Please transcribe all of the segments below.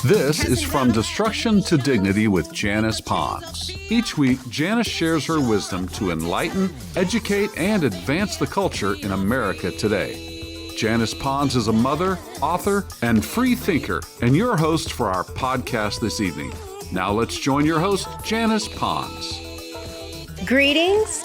This is From Destruction to Dignity with Janice Pons. Each week, Janice shares her wisdom to enlighten, educate, and advance the culture in America today. Janice Pons is a mother, author, and free thinker, and your host for our podcast this evening. Now let's join your host, Janice Pons. Greetings.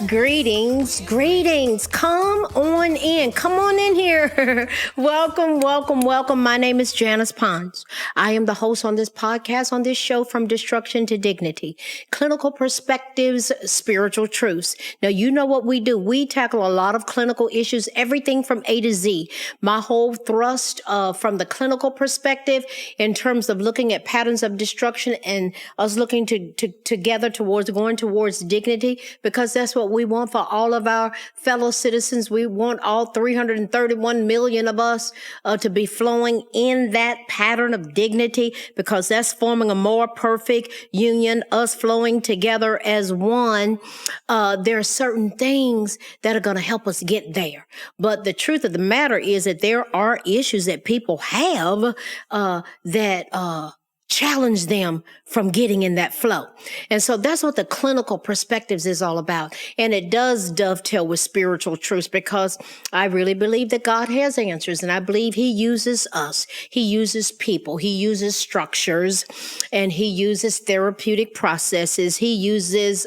Come on in here. Welcome. My name is Janice Pons. I am the host on this podcast, on this show, From Destruction to Dignity, clinical perspectives, spiritual truths. Now, you know what we do. We tackle a lot of clinical issues, everything from A to Z. My whole thrust from the clinical perspective in terms of looking at patterns of destruction and us looking together going towards dignity, because that's what we want for all of our fellow citizens. We want all 331 million of us to be flowing in that pattern of dignity, because that's forming a more perfect union, us flowing together as one. There are certain things that are going to help us get there. But the truth of the matter is that there are issues that people have that challenge them from getting in that flow. And so that's what the clinical perspectives is all about. And it does dovetail with spiritual truths, because I really believe that God has answers, and I believe he uses us. He uses people. He uses structures, and he uses therapeutic processes. He uses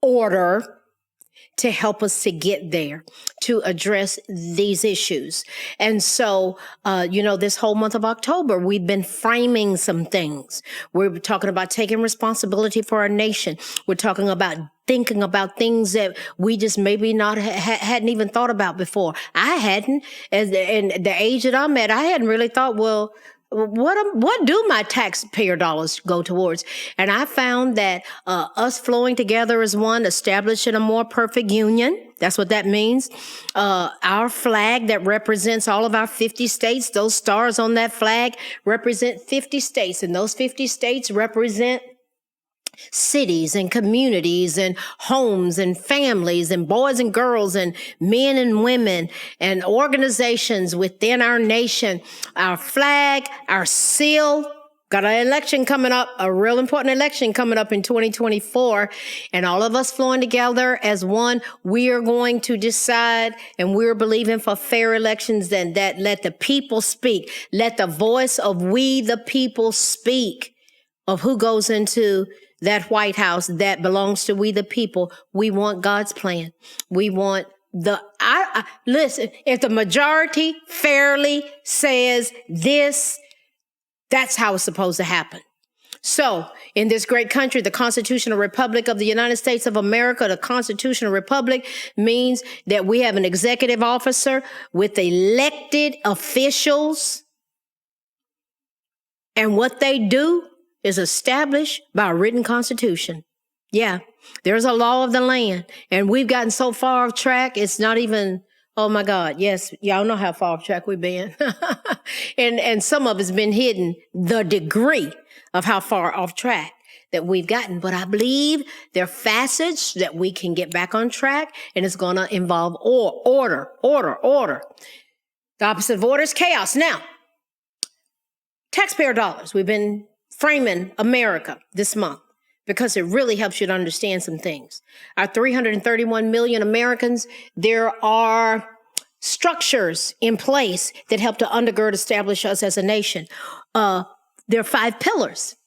order to help us to get there, to address these issues. And so, this whole month of October, we've been framing some things. We're talking about taking responsibility for our nation. We're talking about thinking about things that we just maybe not hadn't even thought about before. I hadn't, in the age that I'm at, I hadn't really thought, well, what do my taxpayer dollars go towards? And I found that us flowing together as one, establishing a more perfect union. That's what that means. Our flag that represents all of our 50 states, those stars on that flag represent 50 states, and those 50 states represent cities and communities and homes and families and boys and girls and men and women and organizations within our nation. Our flag, our seal. Got an election coming up, a real important election coming up in 2024. And all of us flowing together as one, we are going to decide, and we're believing for fair elections, and that let the people speak. Let the voice of we the people speak of who goes into that White House that belongs to we the people. We want God's plan. We want listen, if the majority fairly says this, that's how it's supposed to happen. So in this great country, the Constitutional Republic of the United States of America, the Constitutional Republic means that we have an executive officer with elected officials, and what they do is established by a written constitution. Yeah, there's a law of the land, and we've gotten so far off track, it's not even, oh my God, yes, y'all know how far off track we've been. and some of it's been hidden, the degree of how far off track that we've gotten. But I believe there are facets that we can get back on track, and it's going to involve order. The opposite of order is chaos. Now, taxpayer dollars. We've been framing America this month because it really helps you to understand some things. Our 331 million Americans, there are structures in place that help to undergird, establish us as a nation. There are 5 pillars.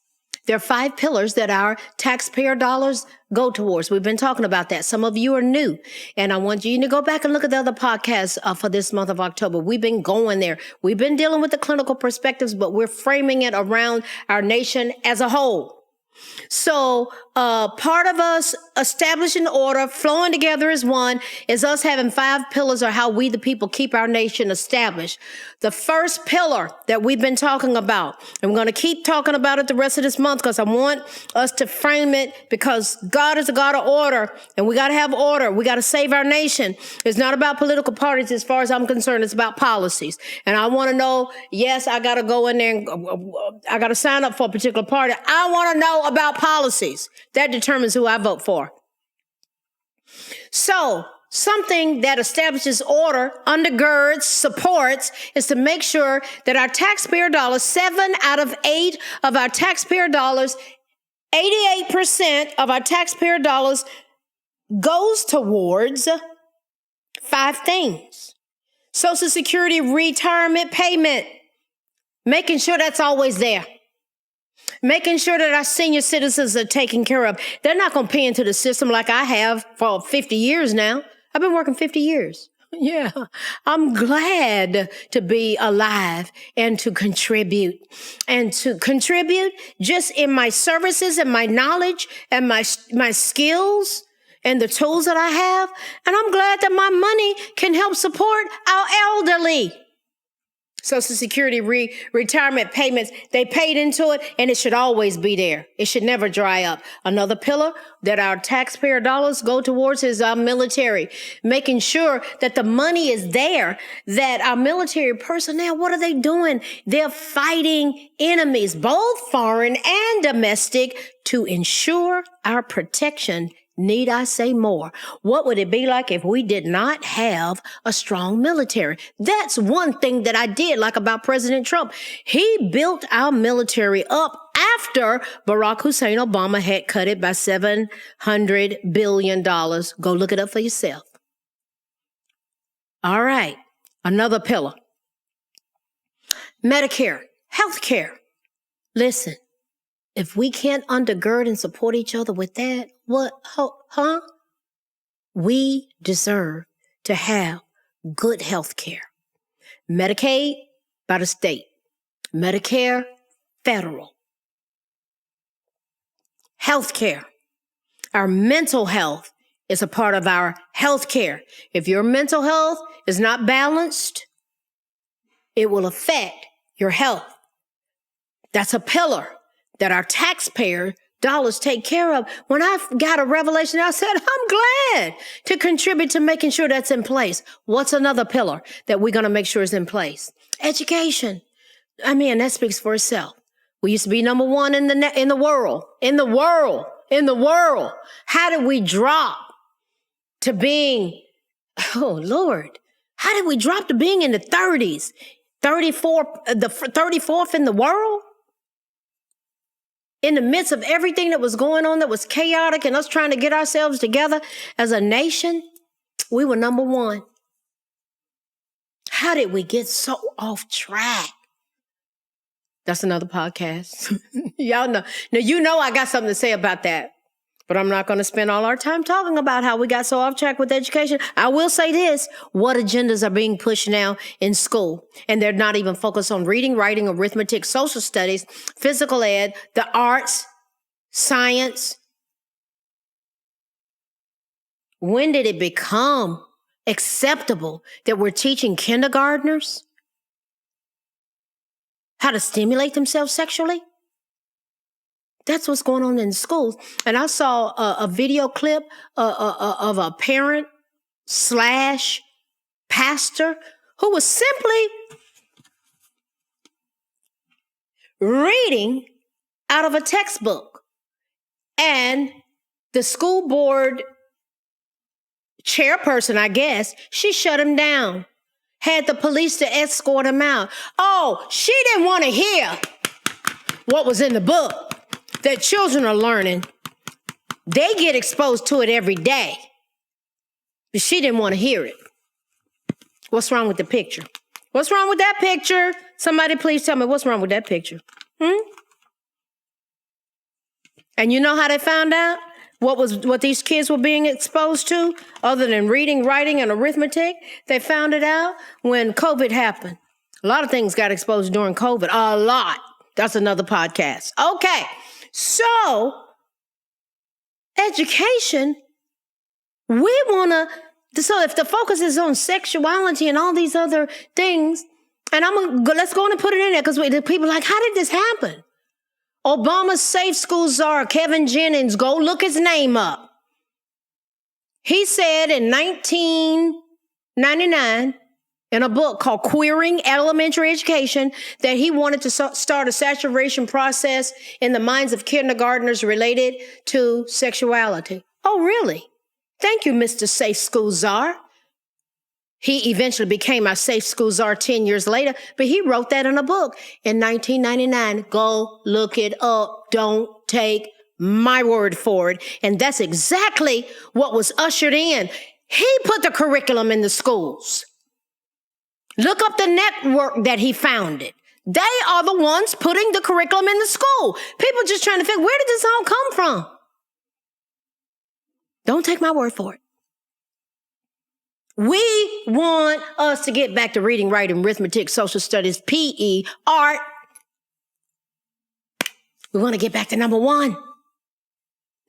There are 5 pillars that our taxpayer dollars go towards. We've been talking about that. Some of you are new, and I want you to go back and look at the other podcasts for this month of October. We've been going there. We've been dealing with the clinical perspectives, but we're framing it around our nation as a whole. So part of us establishing order, flowing together as one, is us having 5 pillars of how we the people keep our nation established. The first pillar that we've been talking about, and we're going to keep talking about it the rest of this month, because I want us to frame it, because God is a God of order, and we got to have order. We got to save our nation. It's not about political parties as far as I'm concerned. It's about policies. And I want to know, yes, I got to go in there and I got to sign up for a particular party. I want to know about policies. That determines who I vote for. So something that establishes order, undergirds, supports, is to make sure that our taxpayer dollars, 7 out of 8 of our taxpayer dollars, 88% of our taxpayer dollars goes towards 5 things. Social Security retirement payment, making sure that's always there. Making sure that our senior citizens are taken care of. They're not going to pay into the system like I have for 50 years now. I've been working 50 years. Yeah, I'm glad to be alive and to contribute. And to contribute just in my services and my knowledge and my skills and the tools that I have. And I'm glad that my money can help support our elderly. Social Security retirement payments, they paid into it, and it should always be there. It should never dry up. Another pillar that our taxpayer dollars go towards is our military, making sure that the money is there, that our military personnel, what are they doing? They're fighting enemies, both foreign and domestic, to ensure our protection. Need I say more? What would it be like if we did not have a strong military? That's one thing that I did like about President Trump. He built our military up after Barack Hussein Obama had cut it by $700 billion. Go look it up for yourself. All right. Another pillar. Medicare, healthcare. Listen. If we can't undergird and support each other with that, what, huh? We deserve to have good health care. Medicaid by the state. Medicare, federal. Health care. Our mental health is a part of our health care. If your mental health is not balanced, it will affect your health. That's a pillar that our taxpayer dollars take care of. When I got a revelation, I said, I'm glad to contribute to making sure that's in place. What's another pillar that we're going to make sure is in place? Education. I mean, that speaks for itself. We used to be number one in the world. How did we drop to being, oh Lord, how did we drop to being in the 30s? 34th in the world? In the midst of everything that was going on that was chaotic and us trying to get ourselves together as a nation, we were number one. How did we get so off track? That's another podcast. Y'all know. Now, you know I got something to say about that, but I'm not going to spend all our time talking about how we got so off track with education. I will say this. What agendas are being pushed now in school? And they're not even focused on reading, writing, arithmetic, social studies, physical ed, the arts, science. When did it become acceptable that we're teaching kindergartners how to stimulate themselves sexually? That's what's going on in schools. And I saw a video clip of a parent / pastor who was simply reading out of a textbook. And the school board chairperson, I guess, she shut him down, had the police to escort him out. Oh, she didn't want to hear what was in the book that children are learning. They get exposed to it every day. But she didn't want to hear it. What's wrong with the picture? What's wrong with that picture? Somebody please tell me what's wrong with that picture. And you know how they found out what these kids were being exposed to other than reading, writing, and arithmetic? They found it out when COVID happened. A lot of things got exposed during COVID. A lot. That's another podcast. Okay. So, education, we want to, so if the focus is on sexuality and all these other things, and let's go on and put it in there because people are like, how did this happen? Obama's safe school czar, Kevin Jennings, go look his name up. He said in 1999, in a book called Queering Elementary Education, that he wanted to start a saturation process in the minds of kindergartners related to sexuality. Oh, really? Thank you, Mr. Safe School Czar. He eventually became our Safe School Czar 10 years later, but he wrote that in a book in 1999. Go look it up. Don't take my word for it. And that's exactly what was ushered in. He put the curriculum in the schools. Look up the network that he founded. They are the ones putting the curriculum in the school. People just trying to figure, where did this all come from? Don't take my word for it. We want us to get back to reading, writing, arithmetic, social studies, PE, art. We want to get back to number one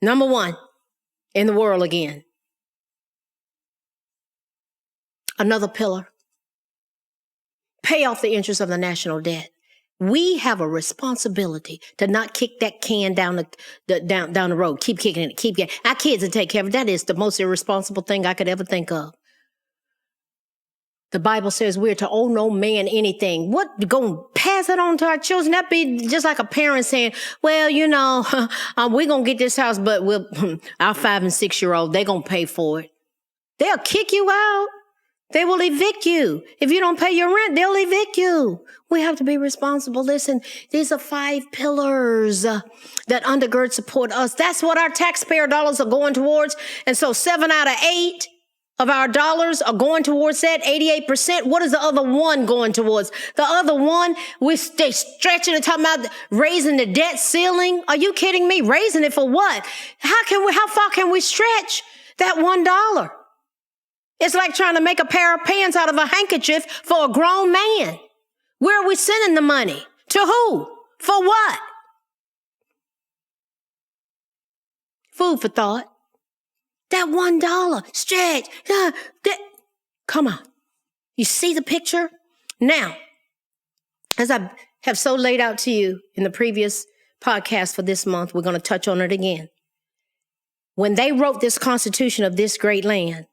in the world again. Another pillar. Pay off the interest of the national debt. We have a responsibility to not kick that can down the road. Keep kicking it. Keep getting. Our kids will take care of it. That is the most irresponsible thing I could ever think of. The Bible says we're to owe no man anything. What, going to pass it on to our children? That'd be just like a parent saying, well, we're going to get this house, but our 5 and 6 year old, they're going to pay for it. They'll kick you out. They will evict you. If you don't pay your rent, they'll evict you. We have to be responsible. Listen, these are 5 pillars that undergird support us. That's what our taxpayer dollars are going towards. And so 7 out of 8 of our dollars are going towards that, 88%. What is the other one going towards? The other one, they stretching and talking about raising the debt ceiling. Are you kidding me? Raising it for what? How far can we stretch that $1? It's like trying to make a pair of pants out of a handkerchief for a grown man. Where are we sending the money? To who? For what? Food for thought. That $1 stretch. Come on. You see the picture? Now, as I have so laid out to you in the previous podcast for this month, we're going to touch on it again. When they wrote this Constitution of this great land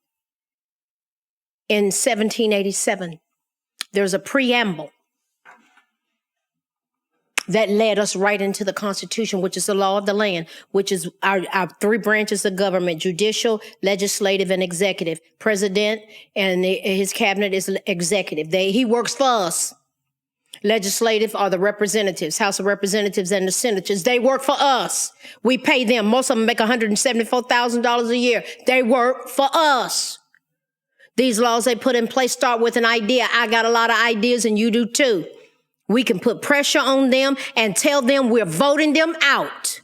in 1787, there's a preamble that led us right into the Constitution, which is the law of the land, which is our 3 branches of government: judicial, legislative, and executive. President and his cabinet is executive. He works for us. Legislative are the representatives, House of Representatives and the senators. They work for us. We pay them. Most of them make $174,000 a year. They work for us. These laws they put in place start with an idea. I got a lot of ideas and you do too. We can put pressure on them and tell them we're voting them out.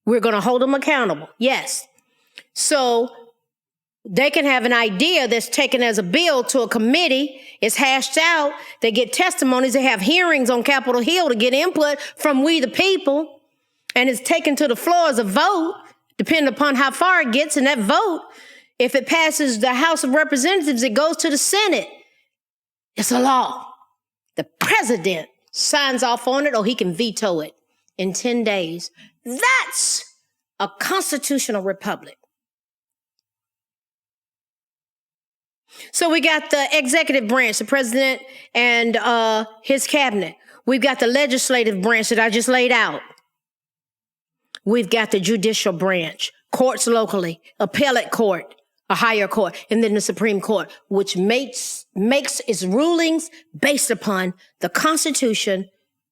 We're going to hold them accountable. Yes. So they can have an idea that's taken as a bill to a committee. It's hashed out. They get testimonies. They have hearings on Capitol Hill to get input from we the people. And it's taken to the floor as a vote, depending upon how far it gets. And that vote, if it passes the House of Representatives, it goes to the Senate. It's a law. The president signs off on it or he can veto it in 10 days. That's a constitutional republic. So we got the executive branch, the president and his cabinet. We've got the legislative branch that I just laid out. We've got the judicial branch, courts locally, appellate court, a higher court, and then the Supreme Court, which makes its rulings based upon the Constitution,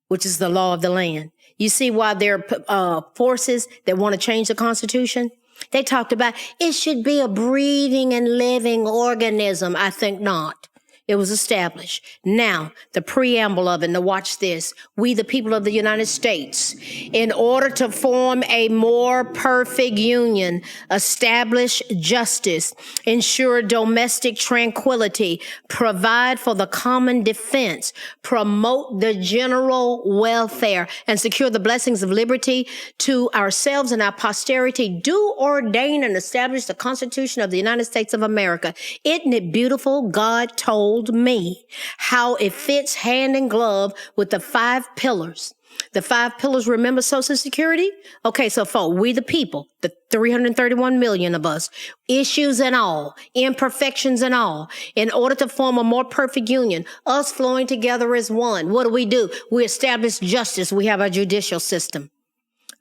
which is the law of the land. You see why there are forces that want to change the Constitution? They talked about it should be a breathing and living organism. I think not. It was established. Now, the preamble of it, now watch this. We, the people of the United States, in order to form a more perfect union, establish justice, ensure domestic tranquility, provide for the common defense, promote the general welfare, and secure the blessings of liberty to ourselves and our posterity, do ordain and establish the Constitution of the United States of America. Isn't it beautiful? God told me how it fits hand in glove with the 5 pillars. The 5 pillars, remember Social Security? Okay, so for we the people, the 331 million of us, issues and all, imperfections and all, in order to form a more perfect union, us flowing together as one. What do? We establish justice. We have our judicial system,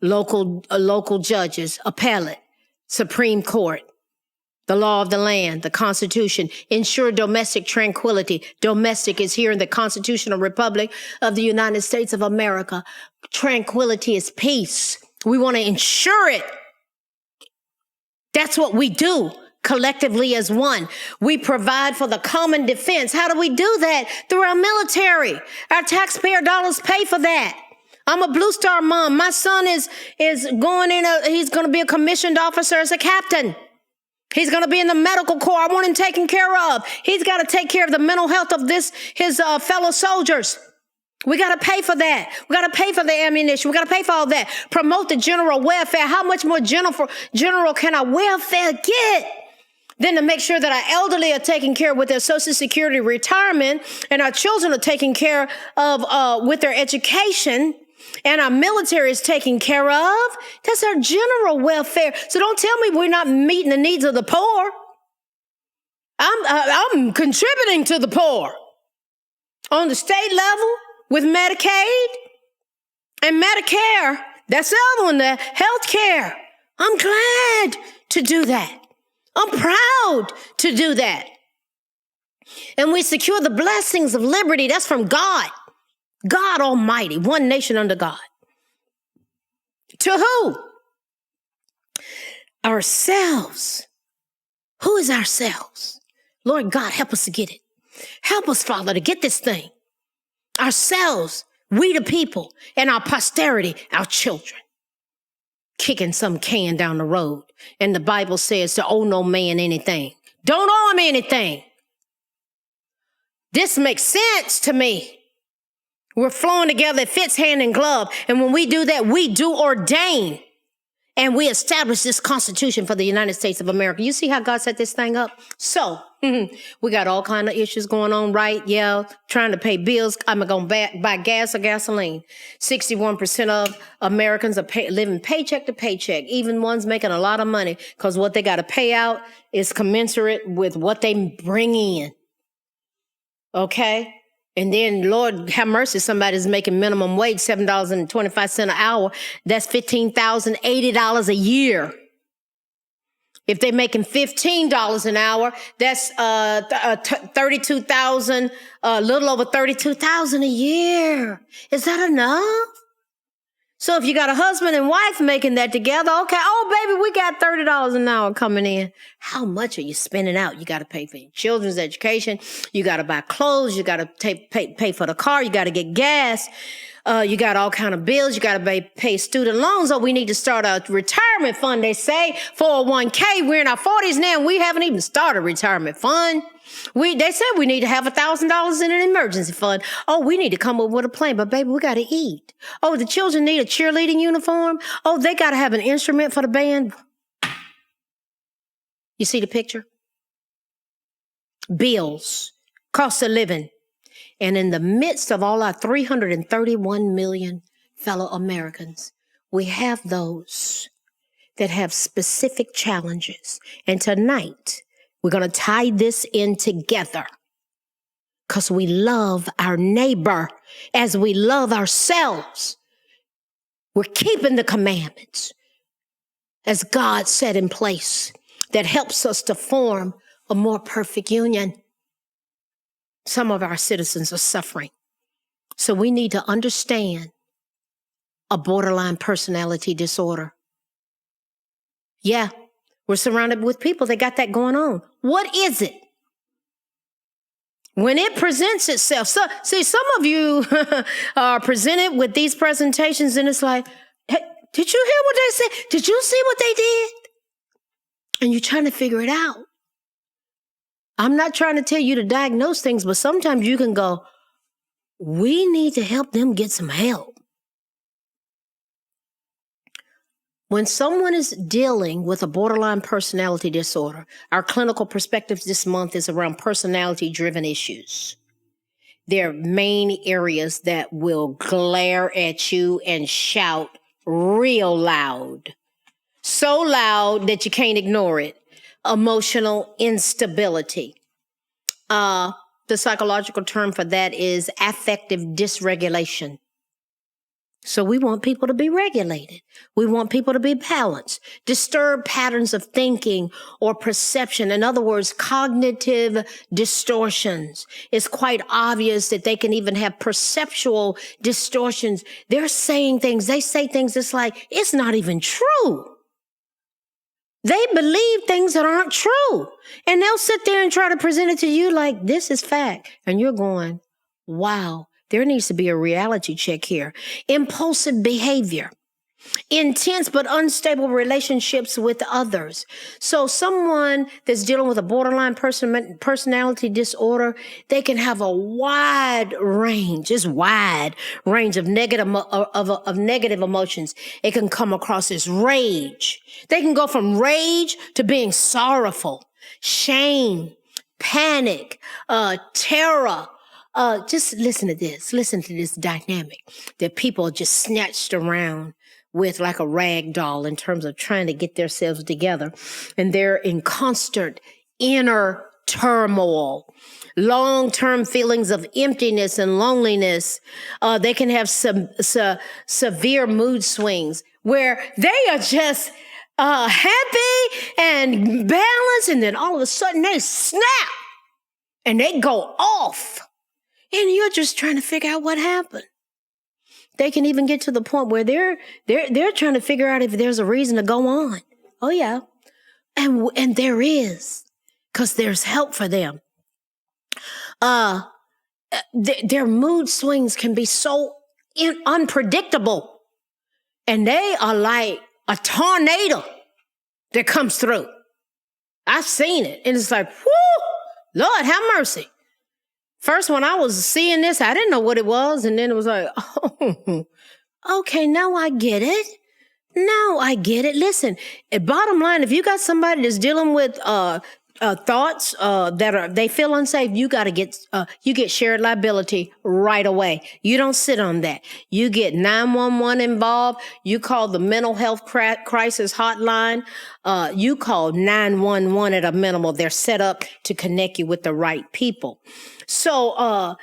local judges, appellate, Supreme Court, the law of the land, the Constitution, ensure domestic tranquility. Domestic is here in the Constitutional Republic of the United States of America. Tranquility is peace. We want to ensure it. That's what we do collectively as one. We provide for the common defense. How do we do that? Through our military. Our taxpayer dollars pay for that. I'm a Blue Star mom. My son is going in, he's going to be a commissioned officer as a captain. He's going to be in the medical corps. I want him taken care of. He's got to take care of the mental health of his fellow soldiers. We got to pay for that. We got to pay for the ammunition. We got to pay for all that. Promote the general welfare. How much more general can our welfare get than to make sure that our elderly are taken care of with their Social Security retirement, and our children are taken care of with their education, and our military is taken care of? That's our general welfare. So don't tell me we're not meeting the needs of the poor. I'm contributing to the poor on the state level with Medicaid and Medicare. That's the other one, the health care. I'm glad to do that. I'm proud to do that. And we secure the blessings of liberty. That's from God. God Almighty, one nation under God. To who? Ourselves. Who is ourselves? Lord God, help us to get it. Help us, Father, to get this thing. Ourselves, we the people, and our posterity, our children. Kicking some can down the road. And the Bible says to owe no man anything. Don't owe him anything. This makes sense to me. We're flowing together. It fits hand in glove. And when we do that, we do ordain. And we establish this Constitution for the United States of America. You see how God set this thing up? So, we got all kind of issues going on, right? Yeah, trying to pay bills. I'm going to buy gas or gasoline. 61% of Americans are living paycheck to paycheck, even ones making a lot of money, because what they got to pay out is commensurate with what they bring in. Okay? And then, Lord, have mercy, somebody's making minimum wage, $7.25 an hour. That's $15,080 a year. If they're making $15 an hour, that's $32,000, a little over $32,000 a year. Is that enough? So if you got a husband and wife making that together, okay, oh, baby, we got $30 an hour coming in. How much are you spending out? You got to pay for your children's education. You got to buy clothes. You got to pay for the car. You got to get gas. You got all kind of bills. You got to pay student loans. Oh, we need to start a retirement fund, they say. 401k. We're in our 40s now, and we haven't even started a retirement fund. They said we need to have $1,000 in an emergency fund. Oh, we need to come up with a plan, but baby, we got to eat. Oh, the children need a cheerleading uniform. Oh, they got to have an instrument for the band. You see the picture? Bills, cost of living. And in the midst of all our 331 million fellow Americans, we have those that have specific challenges. And tonight, we're going to tie this in together because we love our neighbor as we love ourselves. We're keeping the commandments as God set in place that helps us to form a more perfect union. Some of our citizens are suffering. So we need to understand a borderline personality disorder. Yeah. We're surrounded with people that got that going on. What is it? When it presents itself. So, see, some of you are presented with these presentations and it's like, hey, did you hear what they said? Did you see what they did? And you're trying to figure it out. I'm not trying to tell you to diagnose things, but sometimes you can go, we need to help them get some help. When someone is dealing with a borderline personality disorder, our clinical perspectives this month is around personality-driven issues. There are main areas that will glare at you and shout real loud. So loud that you can't ignore it. Emotional instability. The psychological term for that is affective dysregulation. So we want people to be regulated. We want people to be balanced. Disturbed patterns of thinking or perception. In other words, cognitive distortions. It's quite obvious that they can even have perceptual distortions. They're saying things, they say things that's like, it's not even true. They believe things that aren't true. And they'll sit there and try to present it to you like this is fact. And you're going, wow. There needs to be a reality check here. Impulsive behavior, intense but unstable relationships with others. So someone that's dealing with a borderline personality disorder, they can have a wide range of negative emotions. It can come across as rage. They can go from rage to being sorrowful, shame, panic, terror. Just listen to this. Listen to this dynamic that people are just snatched around with like a rag doll in terms of trying to get themselves together. And they're in constant inner turmoil, long-term feelings of emptiness and loneliness. They can have some severe mood swings where they are just happy and balanced. And then all of a sudden they snap and they go off. And you're just trying to figure out what happened. They can even get to the point where they're trying to figure out if there's a reason to go on. Oh yeah. And there is, because there's help for them. Their mood swings can be so unpredictable. And they are like a tornado that comes through. I've seen it. And it's like, whoo, Lord, have mercy. First, when I was seeing this, I didn't know what it was. And then it was like, oh, okay, now I get it. Now I get it. Listen, bottom line, if you got somebody that's dealing with thoughts they feel unsafe, you get shared liability right away. You don't sit on that. You get 911 involved. You call the mental health crisis hotline. You call 911 at a minimum. They're set up to connect you with the right people. So,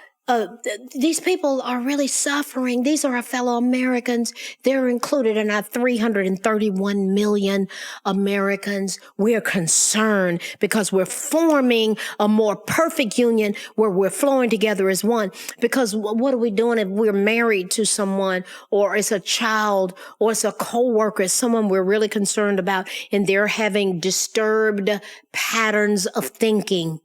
these people are really suffering. These are our fellow Americans. They're included in our 331 million Americans. We're concerned because we're forming a more perfect union where we're flowing together as one. Because what are we doing if we're married to someone, or it's a child, or it's a coworker, it's someone we're really concerned about, and they're having disturbed patterns of thinking?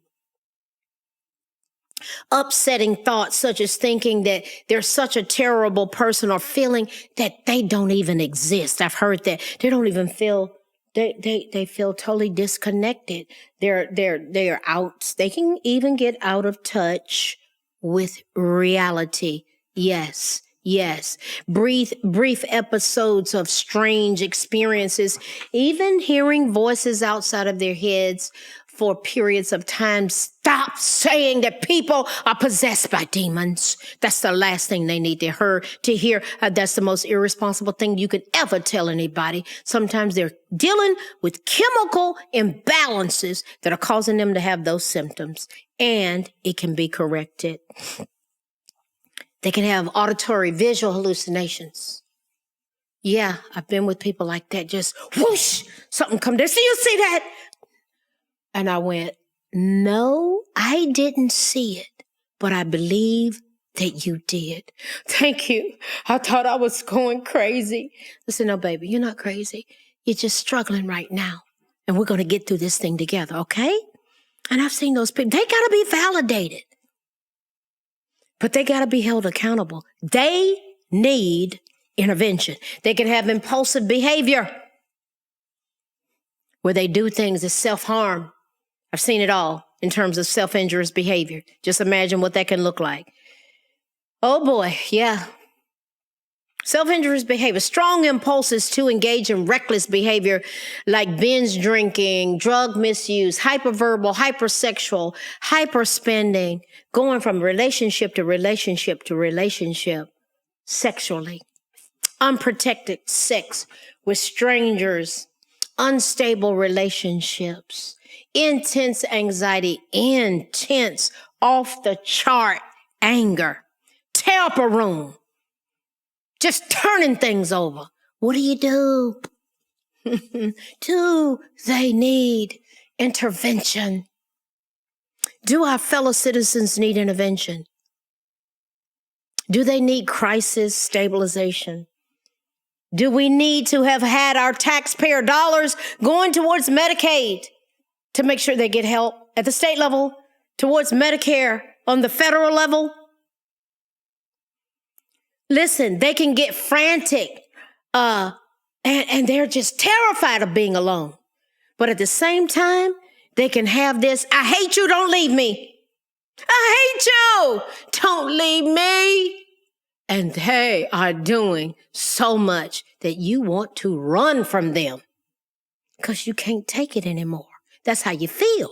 Upsetting thoughts such as thinking that they're such a terrible person, or feeling that they don't even exist. I've heard that they don't even feel, they feel totally disconnected. They're out. They can even get out of touch with reality. Yes. Brief episodes of strange experiences, even hearing voices outside of their heads for periods of time. Stop saying that people are possessed by demons. That's the last thing they need to hear. That's the most irresponsible thing you could ever tell anybody. Sometimes they're dealing with chemical imbalances that are causing them to have those symptoms, and it can be corrected. They can have auditory visual hallucinations. Yeah, I've been with people like that. Just whoosh, something come there. See, you see that? And I went, no, I didn't see it, but I believe that you did. Thank you. I thought I was going crazy. Listen, no, baby, you're not crazy. You're just struggling right now. And we're going to get through this thing together, okay? And I've seen those people. They got to be validated. But they got to be held accountable. They need intervention. They can have impulsive behavior where they do things as self-harm. I've seen it all in terms of self-injurious behavior. Just imagine what that can look like. Oh boy, yeah. Self-injurious behavior, strong impulses to engage in reckless behavior like binge drinking, drug misuse, hyperverbal, hypersexual, hyperspending, going from relationship to relationship to relationship sexually, unprotected sex with strangers, unstable relationships, intense anxiety, intense off the chart anger, tear up a room. just turning things over. What do? Do they need intervention? Do our fellow citizens need intervention? Do they need crisis stabilization? Do we need to have had our taxpayer dollars going towards Medicaid to make sure they get help at the state level, towards Medicare on the federal level? Listen, they can get frantic and they're just terrified of being alone. But at the same time, they can have this, I hate you, don't leave me. I hate you, don't leave me. And they are doing so much that you want to run from them because you can't take it anymore. That's how you feel.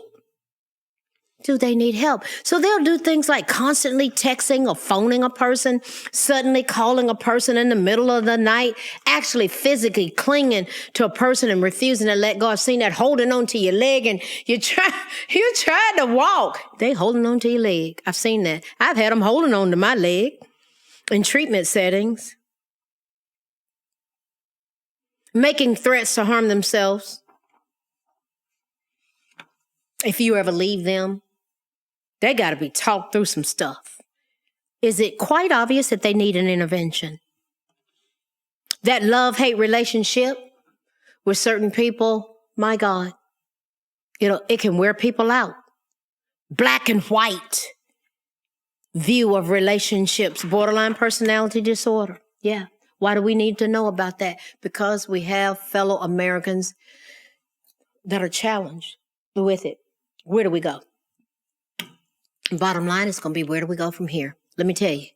Do they need help? So they'll do things like constantly texting or phoning a person, suddenly calling a person in the middle of the night, actually physically clinging to a person and refusing to let go. I've seen that, holding on to your leg, and you're trying to walk. They holding on to your leg. I've seen that. I've had them holding on to my leg in treatment settings, making threats to harm themselves if you ever leave them. They got to be talked through some stuff. Is it quite obvious that they need an intervention? That love-hate relationship with certain people, my God, it can wear people out. Black and white view of relationships, borderline personality disorder. Yeah. Why do we need to know about that? Because we have fellow Americans that are challenged with it. Where do we go? Bottom line is going to be, where do we go from here? Let me tell you,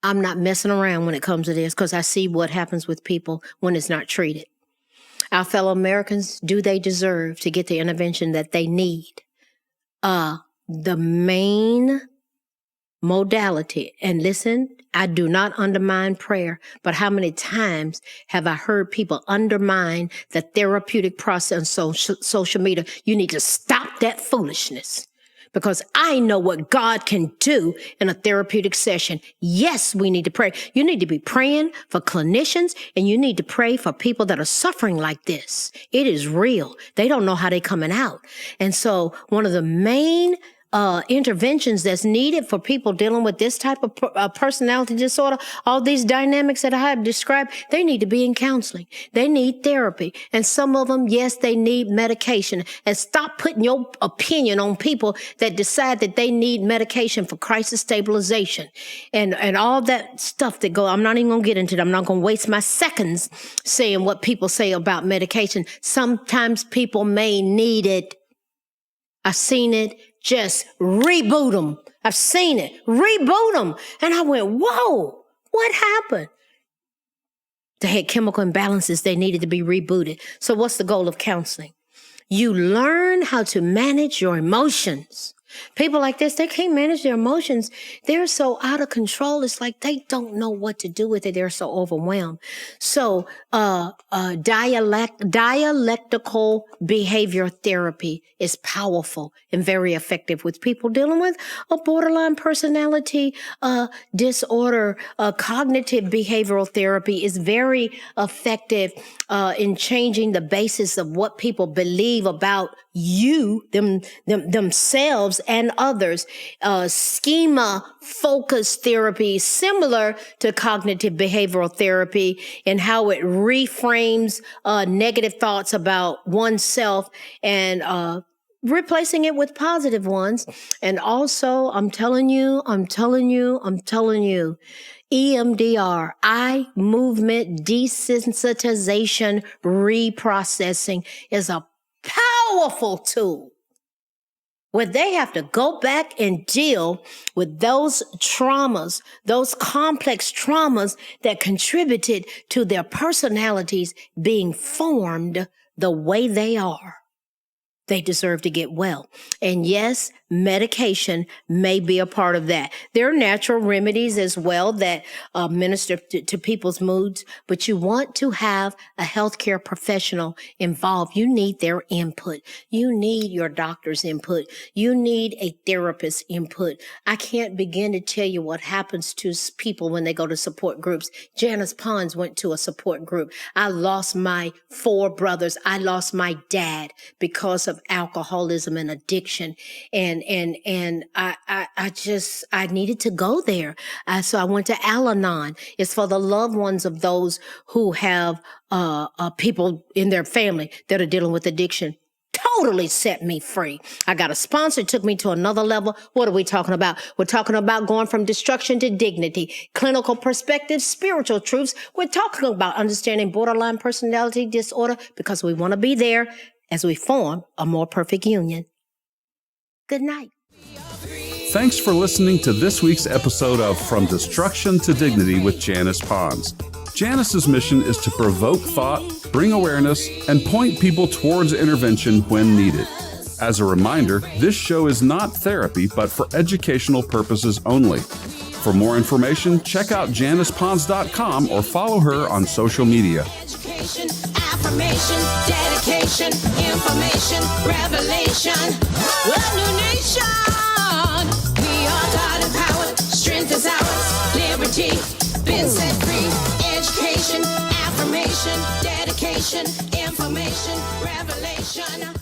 I'm not messing around when it comes to this because I see what happens with people when it's not treated. Our fellow Americans, do they deserve to get the intervention that they need? The main modality, and listen, I do not undermine prayer, but how many times have I heard people undermine the therapeutic process on social media? You need to stop that foolishness. Because I know what God can do in a therapeutic session. Yes, we need to pray. You need to be praying for clinicians, and you need to pray for people that are suffering like this. It is real. They don't know how they're coming out. And so one of the main interventions that's needed for people dealing with this type of personality disorder, all these dynamics that I have described, they need to be in counseling. They need therapy. And some of them, yes, they need medication. And stop putting your opinion on people that decide that they need medication for crisis stabilization and all that stuff that go. I'm not even going to get into it. I'm not going to waste my seconds saying what people say about medication. Sometimes people may need it. I've seen it. Just reboot them. I've seen it. Reboot them. And I went, whoa, what happened? They had chemical imbalances. They needed to be rebooted. So what's the goal of counseling? You learn how to manage your emotions. People like this, they can't manage their emotions. They're so out of control. It's like they don't know what to do with it. They're so overwhelmed. So, dialectical behavior therapy is powerful and very effective with people dealing with a borderline personality disorder. Cognitive behavioral therapy is very effective in changing the basis of what people believe about themselves and others. Schema-focused therapy, similar to cognitive behavioral therapy, and how it reframes negative thoughts about oneself and replacing it with positive ones. And also, I'm telling you, EMDR, eye movement desensitization reprocessing, is a powerful tool where they have to go back and deal with those traumas, those complex traumas that contributed to their personalities being formed the way they are. They deserve to get well. And yes, medication may be a part of that. There are natural remedies as well that minister to people's moods, but you want to have a healthcare professional involved. You need their input. You need your doctor's input. You need a therapist's input. I can't begin to tell you what happens to people when they go to support groups. Janice Pons went to a support group. I lost my 4 brothers. I lost my dad because of alcoholism and addiction. And I needed to go there. So I went to Al-Anon. It's for the loved ones of those who have people in their family that are dealing with addiction. Totally set me free. I got a sponsor, took me to another level. What are we talking about? We're talking about going from destruction to dignity, clinical perspectives, spiritual truths. We're talking about understanding borderline personality disorder because we want to be there as we form a more perfect union. Good night. Thanks for listening to this week's episode of From Destruction to Dignity with Janice Pons. Janice's mission is to provoke thought, bring awareness, and point people towards intervention when needed. As a reminder, this show is not therapy, but for educational purposes only. For more information, check out JanicePons.com or follow her on social media. Education, affirmation, dedication, information, revelation. A new nation. We are God empowered. Strength is ours. Liberty, been set free. Education, affirmation, dedication, information, revelation.